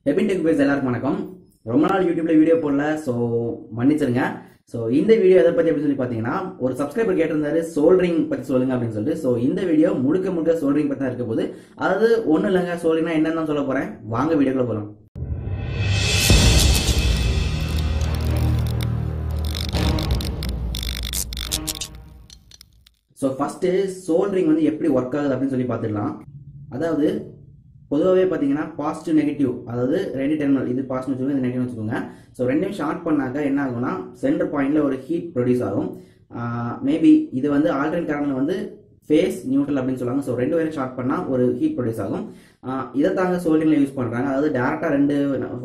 Hebin Tech Base எல்லாருக்கும் வணக்கம். ரொம்ப நாள் யூடியூப்ல வீடியோ போடல, சோ மன்னிச்சிருங்க. சோ இந்த வீடியோ எதை பத்தி அப்படி சொல்லி பாத்தீங்கன்னா, ஒரு சப்ஸ்கிரைபர் கேட்டிருந்தாரு சோல்டரிங் பத்தி சொல்லுங்க அப்படின்னு சொல்லிட்டு. சோ இந்த வீடியோ முழுக்க சோல்டரிங் பத்தி தான் இருக்க போகுது. அதாவது ஒண்ணு இல்லைங்க, சோல்டரிங்னா என்னன்னு சொல்ல போறேன். வாங்க வீடியோக்குள்ள போலாம். சோ ஃபர்ஸ்ட் சோல்டரிங் வந்து எப்படி ஒர்க் ஆகுது அப்படின்னு சொல்லி பார்த்துடலாம். அதாவது பொதுவாகவே பார்த்தீங்கன்னா பாசிட்டிவ் நெகட்டிவ், அதாவது ரெண்டு டெர்மினல், இது பாசிட்டிவ் வச்சுக்கோங்க, இது நெகட்டிவ் வச்சுக்கோங்க. ஸோ ரெண்டையும் ஷார்ட் பண்ணாக்க என்ன ஆகும்னா சென்டர் பாயிண்ட்ல ஒரு ஹீட் ப்ரொடியூஸ் ஆகும். மேபி இது வந்து ஆல்டர்னேட் கரண்ட்ல வந்து ஃபேஸ் நியூட்ரல் அப்படின்னு சொல்லுவாங்க. ஸோ ரெண்டு வயரை ஷார்ட் பண்ணால் ஒரு ஹீட் ப்ரொடியூஸ் ஆகும். இதை தாங்க சோல்டரிங்ல யூஸ் பண்ணுறாங்க. அதாவது டேரக்டா ரெண்டு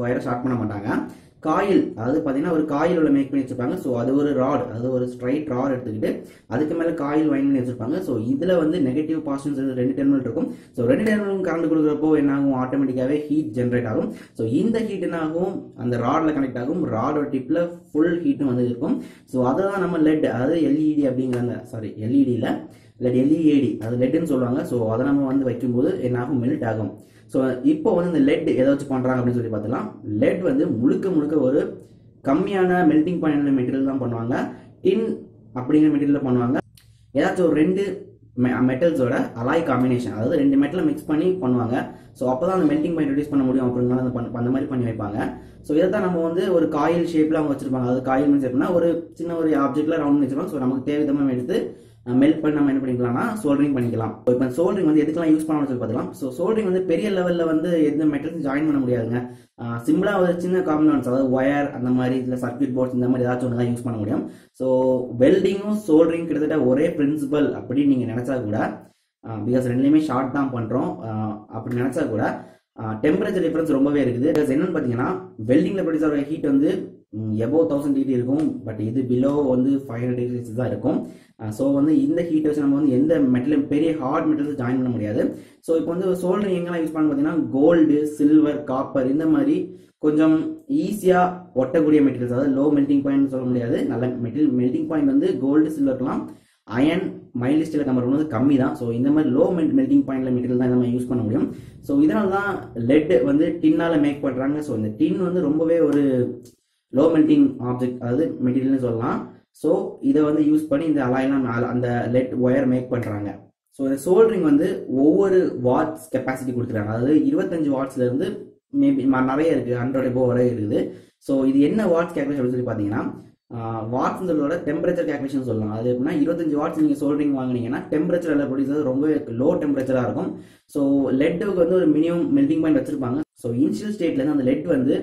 வயரை ஷார்ட் பண்ண மாட்டாங்க. காயில், அதாவது பார்த்தீங்கன்னா ஒரு காயில் உள்ள மேக் பண்ணி வச்சிருப்பாங்க. ஸோ அது ஒரு ராட், அது ஒரு ஸ்ட்ரைட் ராட் எடுத்துக்கிட்டு அதுக்கு மேலே காயில் வைண்ட் பண்ணி வச்சிருப்பாங்க. ஸோ இதில் வந்து நெகட்டிவ் பாசிட்டிவ் ரெண்டு டெர்மினல் இருக்கும். ஸோ ரெண்டு டெர்மினலும் கரண்ட் கொடுக்குறப்போ என்ன ஆகும், ஆட்டோமேட்டிக்காகவே ஹீட் ஜென்ரேட் ஆகும். ஸோ இந்த ஹீட் என்ன ஆகும், அந்த ராட்ல கனெக்ட் ஆகும். ராடோட டிப்ல ஃபுல் ஹீட்டும் வந்து இருக்கும். ஸோ அதை தான் நம்ம லெட், அதாவது எல்இடி அப்படிங்கிற, சாரி எல்இடியில் எல்இஏடி, அது லெட்னு சொல்லுவாங்க. ஸோ அதை நம்ம வந்து வைக்கும்போது என்ன ஆகும், மெல்ட் ஆகும். ஸோ இப்போ வந்து இந்த லெட் எதை வச்சு பண்ணுறாங்க அப்படின்னு சொல்லி பார்த்துலாம். லெட் வந்து முழுக்க ஒரு கம்மியான மெல்டிங் பாயிண்ட் மெட்டீரியல் தான் பண்ணுவாங்க. டின் அப்படிங்கிற மெட்டீரியல் பண்ணுவாங்க. ஏதாச்சும் ஒரு ரெண்டு மெட்டல்ஸோட அலாய் காம்பினேஷன், அதாவது ரெண்டு மெட்டலை மிக்ஸ் பண்ணி பண்ணுவாங்க. ஸோ அப்போ தான் அந்த மெல்டிங் பாயிண்ட் ரெடியூஸ் பண்ண முடியும் அப்படிங்கிறத அந்த மாதிரி பண்ணி வைப்பாங்க. ஸோ இதை தான் நம்ம வந்து ஒரு காயில் ஷேப்பில் அவங்க வச்சிருப்பாங்க. அதாவது காயில் மீன்ஸ் எப்படின்னா ஒரு சின்ன ஒரு ஆப்ஜெக்ட்ல ரவுண்ட் வச்சிருப்பாங்க. ஸோ நமக்கு தேவைத்தமாக எடுத்து மெல்ட் பண்ணி நம்ம என்ன பண்ணிக்கலாம்னா சோல்டரிங் பண்ணிக்கலாம். இப்போ சோல்டரிங் வந்து எதுக்கெல்லாம் யூஸ் பண்ணணும்னு சொல்லி பார்த்துக்கலாம். ஸோ சோல்டரிங் வந்து பெரிய லெவலில் வந்து எந்த மெட்டல்ஸ் ஜாயின் பண்ண முடியாதுங்க. சிம்பிளாக ஒரு சின்ன காம்பனன்ட்ஸ், அதாவது ஒயர் அந்த மாதிரி, இல்லை சர்க்யூட் போர்ட்ஸ் இந்த மாதிரி ஏதாச்சும் ஒன்று தான் யூஸ் பண்ண முடியும். ஸோ வெல்டிங்கும் சோல்டரிங் கிட்டத்தட்ட ஒரே பிரின்சிபல் அப்படின்னு நீங்கள் நினச்சா கூட, பிகாஸ் ரெண்டுலேயுமே ஷார்ட் தான் பண்ணுறோம், அப்படி நினச்சா கூட டெம்பரேச்சர் டிஃபரன்ஸ் ரொம்பவே இருக்குது. பிகாஸ் என்னன்னு பார்த்தீங்கன்னா, வெல்டிங்கில் ப்ரொடியூஸ் ஆகிற ஹீட் வந்து எபோவ் 1000 டிகிரி இருக்கும். பட் இது பிலோ வந்து 500 டிகிரி தான் இருக்கும். ஸோ வந்து இந்த ஹீட் வச்சு நம்ம வந்து எந்த மெட்டலும், பெரிய ஹார்ட் மெட்டல்ஸ் ஜாயின் பண்ண முடியாது. ஸோ இப்போ வந்து சோல்டரிங் எங்கெல்லாம் யூஸ் பண்ண பார்த்தீங்கன்னா, கோல்டு, சில்வர், காப்பர் இந்த மாதிரி கொஞ்சம் ஈஸியாக ஒட்டக்கூடிய மெட்டீரியல்ஸ், அதாவது லோ மெல்டிங் பாயிண்ட் சொல்ல முடியாது. நல்ல மெல்டிங் பாயிண்ட் வந்து கோல்டு, சில்வர்லாம், அயன் மைல்டு ஸ்டீல் கம்பேர் பண்ணும்போது கம்மி தான். ஸோ இந்த மாதிரி லோ மெல்டிங் பாயிண்ட்ல மெட்டீரியல் தான் நம்ம யூஸ் பண்ண முடியும். ஸோ இதனால தான் லெட் வந்து டின்னால மேக் பண்றாங்க. ஸோ இந்த டின் வந்து ரொம்பவே ஒரு லோ மெல்டிங் ஆப்ஜெக்ட், அதாவது மெட்டீரியல்னு சொல்லலாம். ஸோ இதை வந்து யூஸ் பண்ணி இந்த அலாயெல்லாம் அந்த லெட் ஒயர் மேக் பண்றாங்க. ஸோ இந்த சோல்டரிங் வந்து ஒவ்வொரு வாட்ஸ் கெப்பாசிட்டி கொடுத்துருக்காங்க. அதாவது 25 வாட்ஸ்ல இருந்து மேபி நிறைய இருக்கு, 100 above வரை இருக்குது. ஸோ இது என்ன வாட்ஸ் கேல்குலேஷன் சொல்லி பார்த்தீங்கன்னா, வாட்ஸ் சொல்லோட டெம்பரேச்சர் கேல்குலேஷன் சொல்லலாம். அது எப்படின்னா 25 வாட்ஸ் நீங்கள் சோல்டரிங் வாங்கினீங்கன்னா டெம்பரேச்சர் எல்லாம் ப்ரொடியூஸ் ரொம்ப லோ டெம்பரேச்சராக இருக்கும். ஸோ லெட்டுக்கு வந்து ஒரு மினிமம் மெல்டிங் பாயிண்ட் வச்சிருப்பாங்க. ஸோ இனிஷியல் ஸ்டேட்லேருந்து அந்த லெட் வந்து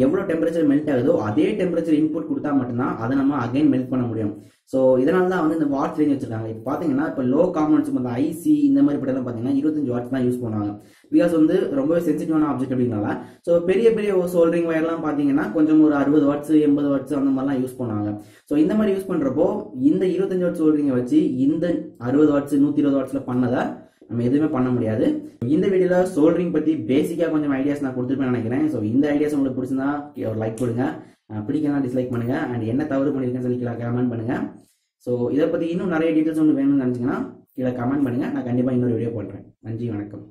எவ்வளோ டெம்பரேச்சர் மெல்ட் ஆகுதோ அதே டெம்பரேச்சர் இன்புட் கொடுத்தா மட்டும்தான் அதை நம்ம அகைன் மெல்ட் பண்ண முடியும். ஸோ இதனால தான் வந்து இந்த வாட்ஸ் ரேஞ்ச் வச்சிருக்காங்க. இப்போ பார்த்தீங்கன்னா, இப்போ லோ காம்பனன்ட்ஸ் இந்த ஐசி இந்த மாதிரி பட்டெல்லாம் பார்த்தீங்கன்னா 25 வாட்ஸ் தான் யூஸ் பண்ணுவாங்க. பிகாஸ் வந்து ரொம்பவே சென்சிட்டிவான ஆப்ஜெக்ட் அப்படின்னால. ஸோ பெரிய சோல்டரிங் வயர்லாம் பார்த்தீங்கன்னா கொஞ்சம் ஒரு 60 வாட்ஸ் 80 வாட்ஸ் அந்த மாதிரிலாம் யூஸ் பண்ணுவாங்க. ஸோ இந்த மாதிரி யூஸ் பண்ணுறப்போ இந்த 25 வாட்ஸ் சோல்டரிங்கை வச்சு இந்த 60 வாட்ஸ் 120 வாட்ஸ்ல பண்ணதை நம்ம எதுவுமே பண்ண முடியாது. இந்த வீடியோல சோல்டரிங் பத்தி பேசிக்கா கொஞ்சம் ஐடியாஸ் நான் கொடுத்துருப்பேன் நினைக்கிறேன். ஸோ இந்த ஐடியாஸ் உங்களுக்கு பிடிச்சிருந்தா ஒரு லைக் கொடுங்க, பிடிக்கலாம் டிஸ்லைக் பண்ணுங்க, அண்ட் என்ன தவறு பண்ணிருக்கேன்னு சொல்லி கமெண்ட் பண்ணுங்க. ஸோ இதை பத்தி இன்னும் நிறைய டீட்டெயில்ஸ் உங்களுக்கு வேணும்னு நினைச்சீங்கன்னா கீழே கமெண்ட் பண்ணுங்க. நான் கண்டிப்பா இன்னொரு வீடியோ போடுறேன். நன்றி, வணக்கம்.